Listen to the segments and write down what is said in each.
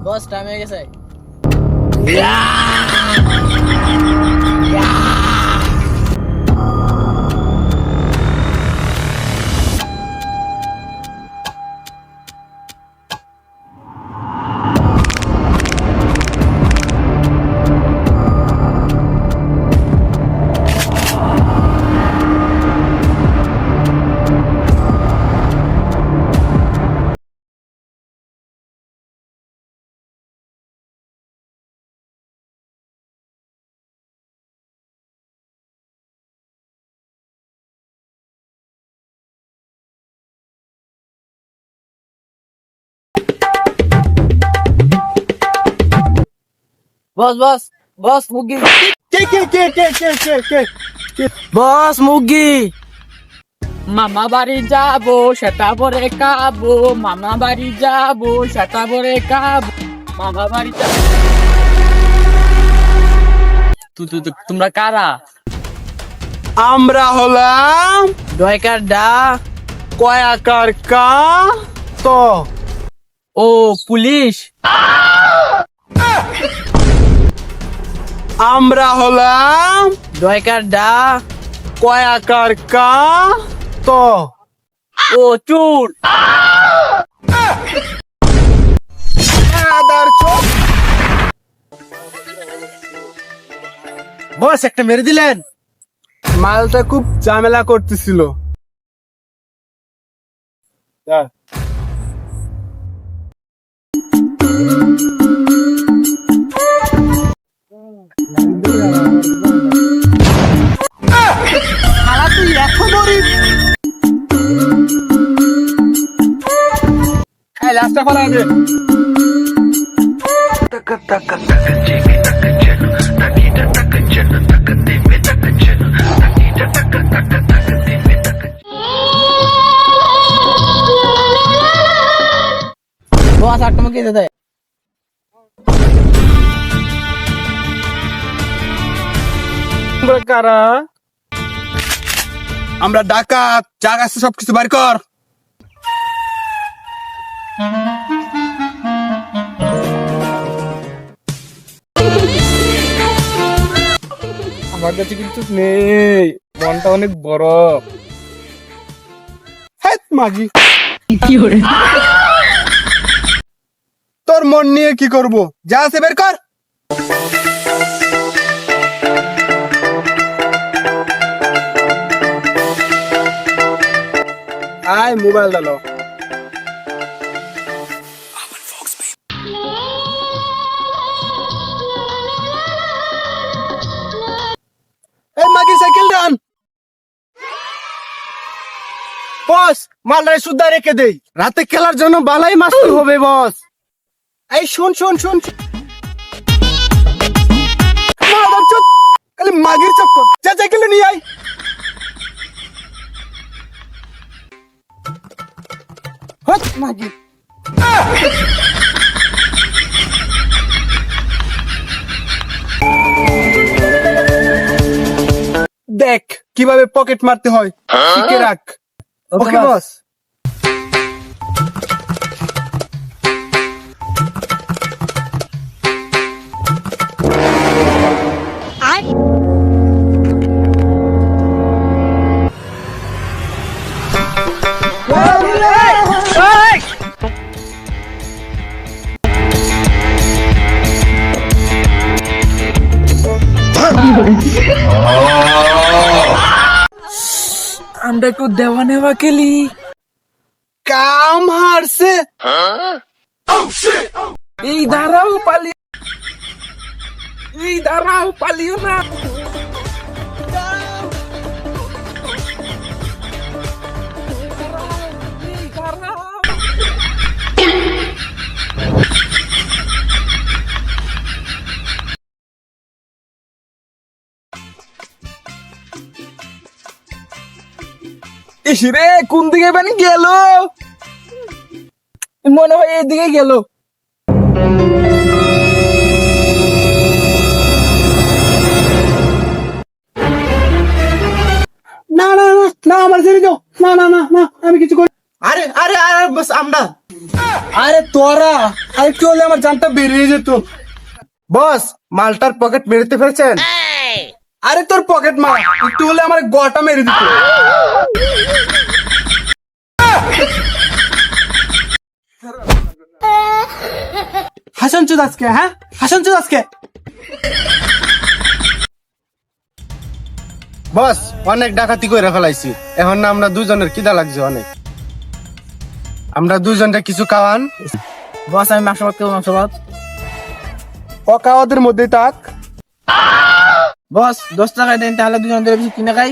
বস time হয়ে গেছে। বস বস বস মুগি, বস মুগি। মামা বাড়ি যাবো সেটা পরে খাবো, মামা বাড়ি যাবো সেটা পরে খাবো, মামা বাড়ি যাবো। তোমরা কারা? আমরা হলাম ডয়কার ডা কয়াকার কা তো। ও পুলিশ। আমরা হলাম ডয়কার ডা কয়াকার কা তো। ও চোর। বস একটা মেরে দিলেন। মালটা খুব ঝামেলা করতেছিল। তুই এখন লাস্টটা ফলা দে। বস একটা মুখে দিতে। কারা? আমরা ডাকাত। জায়গা আছে সবকিছু বাইর কর। আমার কাছে কিন্তু নেই, মনটা অনেক বড়। মাগি তোর মন নিয়ে কি করব? যা আছে বের কর। আয় মোবাইল ডালো। এই মাগি সাইকেল ডান। বস মালটারে সুদ্ধা রেখে দেই, রাতে খেলার জন্য বালাই মাস্তি হবে বস। এই শুন শুন শুন, খালি মাগির চক্কর। যা সাইকেল নিয়ে আয়। মাগি দেখ কিভাবে পকেট মারতে হয়, শিখে রাখ। ওকে বস। আমরা একটু দেওয়া নেওয়া খেলি। কাম হারছে। এই দাঁড়াও পালিও, এই দাঁড়াও পালিও না। ইসরে কোন দিকে মানে গেল? মনে হয় এদিকে গেল। না না না না, আমার ছেড়ে দাও। না না না না, আমি কিছু করি। আরে আরে আরে বস আমরা আরে তোরা আর একটু হলে আমার জানটা বেরিয়ে যেত। বস, মালটার পকেট মেরেতে ফেলছেন? আরে তোর পকেট মার, একটু হলে আমার গোয়াটা মেরে দিত। হাসান চুদ আজকে, হ্যাঁ হাসান চুদ আজকে। বস, অনেক ডাকাতি করে ফেলাইছি, এখন না আমরা দুজনের কিদা লাগছে অনেক। আমরা দুজনটা কিছু খাওয়ান। বস আমি মাংস ভাত খাবো, মাংস ভাত। অকাওয়াদের মধ্যে থাক। বস 10 টাকায় দেন, তাহলে দুজন ধরে বেশি কিনে খাই।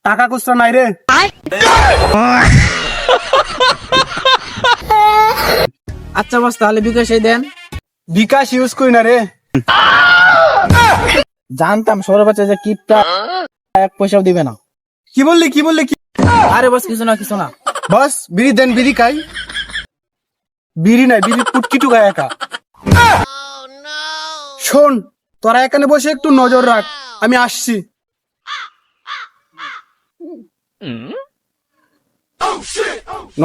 টাকা খুচরা নাই রে। আচ্ছা বস, তাহলে বিকাশে দেন। বিকাশ ইউজ করি না রে। জানতাম সৌরভ বাচ্চা যে কিপটা 1 পয়সাও দিবে না। কি বললি কি বললি কি? আরে বস কিছু না কিছু না। বস, বিড়ি দেন, বিড়ি খাই। বিড়ি নাই, বিড়ি পুটকি টুকায় একা। শোন, তোরা এখানে বসে একটু নজর রাখ, আমি আসছি।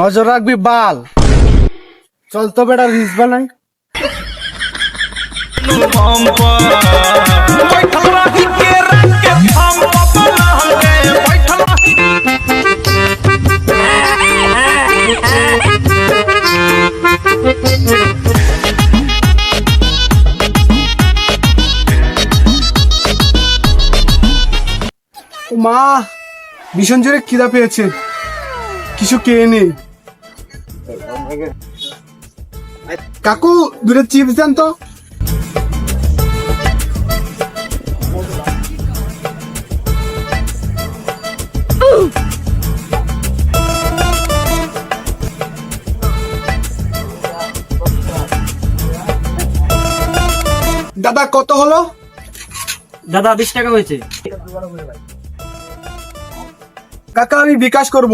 নজর রাখবি বাল। চল তো বেটা, রিস বানাই। মা, ভীষণ জোরে খিদা পেয়েছে, কিছু খেয়ে নেই। কাকু, দুটো চিপস দেন তো। দাদা কত হলো? দাদা 20 টাকা হয়েছে। কাকা, আমি বিকাশ করব।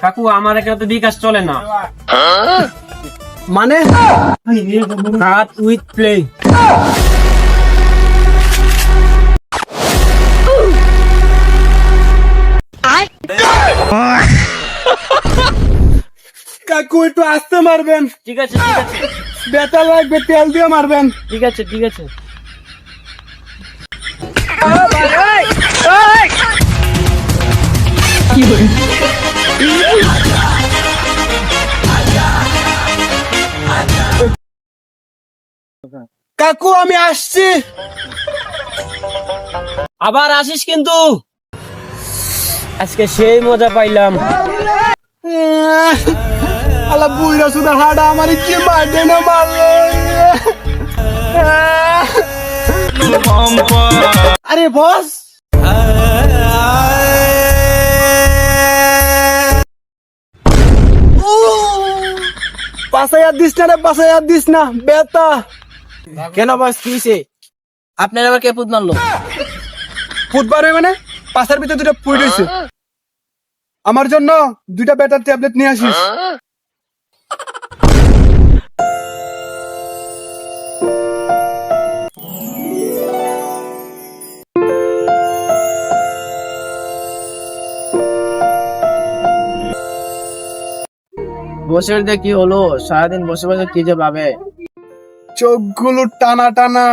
কাকু আমার এখানে তো বিকাশ চলে না। মানে কাট উইথ প্লে। কাকু একটু আস্তে মারবেন, ঠিক আছে ঠিক আছে ব্যথা লাগবে, তেল দিয়ে মারবেন। ঠিক আছে ঠিক আছে। কাকু আমি আসছি। আবার আসিস কিন্তু, আজকে সেই মজা পাইলাম। আলা বুইরা সুদা হাডা আমার কি মারবে না মারলো। আরে বস, পাশে আর দিস না রে, পাশে আর দিস না, বেতা। কেন বস কি হইছে? আপনার আবার কে পুত মারলো? ফুটবারে মানে পাশার ভিতরে দুটো ফুট হয়েছে। আমার জন্য 2টা বেটার ট্যাবলেট নিয়ে আসিস। বসের দিয়ে কি হলো? সারাদিন বসে বসে কি যে ভাবে। চোখগুলো টানা টানা,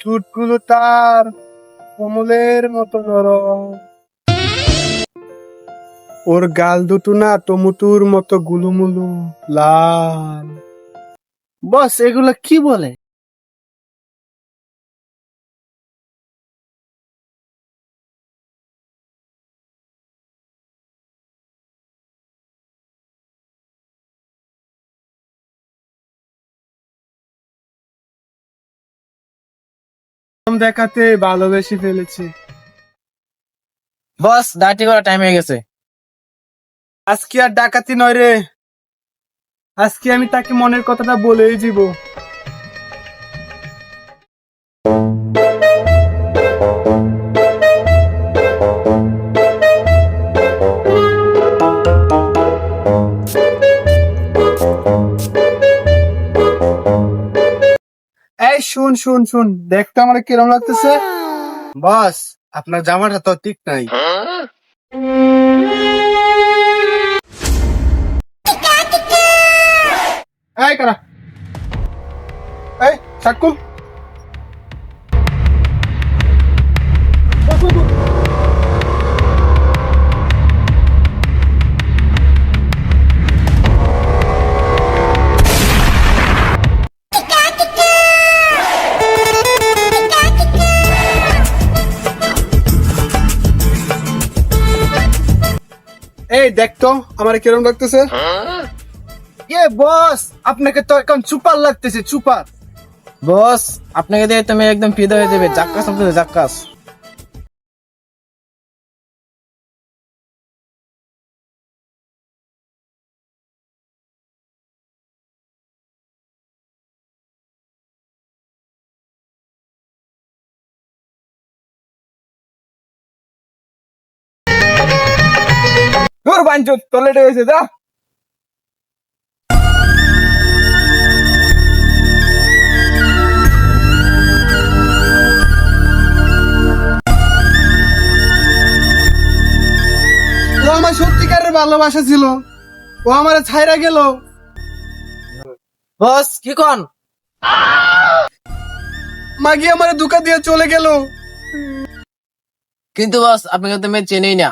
ঠোঁটগুলো তার কমলের মতো নরম, ওর গাল দুটো না টমেটোর মতো গুলুমুলু লাল। বস, এগুলো কি বলে? দেখাতে ভালোবেসে ফেলেছে। বস ডাটি করা টাইম হয়ে গেছে। আজকে আর ডাকাতি নয় রে, আজকে আমি তাকে মনের কথাটা বলেই দিব। এই শুন শুন শুন, দেখতে আমার কিরম লাগতেছে। বস, আপনার জামাটা তো ঠিক নাই। থাকুন। এই দেখতো আমার কিরম লাগতেছে। বস, আপনাকে তো এখন সুপার লাগতেছে, সুপার। বস, আপনাকে দিয়ে তুমি একদম ফিদা হয়ে যাবে। জাক্কাস লাগতেছে, জাক্কাস। তোর বাঞ্চত টয়লেটে হয়েছে, যা। ও আমার সত্যিকারের ভালোবাসা ছিল, ও আমার ছাইরা গেল। বস, কি কন? মাগি আমার দুকা দিয়ে চলে গেল। কিন্তু বস, আপনাকে তো মেয়ে চেনেই না।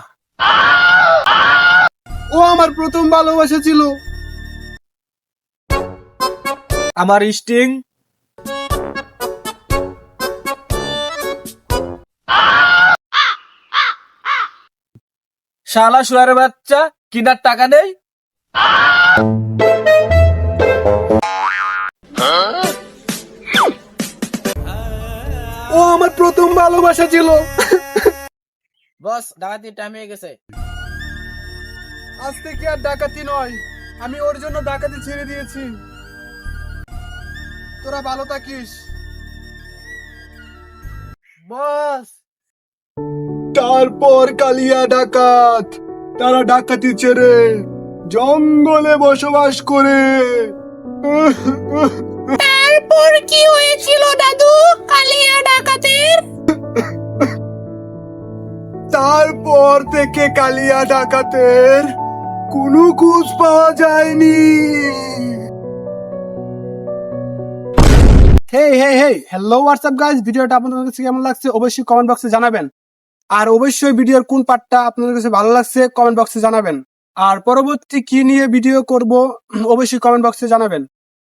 ও আমার প্রথম ভালোবাসা ছিল। আমার স্টিং। শালা শুয়ারের বাচ্চা, কিনার টাকা নেই। ও আমার প্রথম ভালোবাসা ছিল। বস, ডাকাতি টাইম হয়ে গেছে। আজ থেকে আর ডাকাতি নয়, আমি ওর জন্য ডাকাতি ছেড়ে দিয়েছি। তোরা ভালো থাকিস বস। তারপর কালিয়া ডাকাত তারা ডাকাতি ছেড়ে জঙ্গলে বসবাস করে। তারপর কি হয়েছিল দাদু কালিয়া ডাকাতের? তারপর থেকে কালিয়া ডাকাতের কোনো খোঁজ পাওয়া যায়নি। হ্যালো হোয়াটসঅ্যাপ গাইস, ভিডিওটা আপনাদের কাছে কেমন লাগছে অবশ্যই কমেন্ট বক্সে জানাবেন। আর অবশ্যই ভিডিওর কোন পার্টটা আপনাদের কাছে ভালো লাগছে কমেন্ট বক্সে জানাবেন। আর পরবর্তী কি নিয়ে ভিডিও করব অবশ্যই কমেন্ট বক্সে জানাবেন।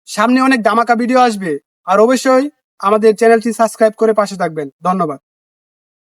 সামনে অনেক ধামাকা ভিডিও আসবে, আর অবশ্যই আমাদের চ্যানেলটি সাবস্ক্রাইব করে পাশে থাকবেন। ধন্যবাদ।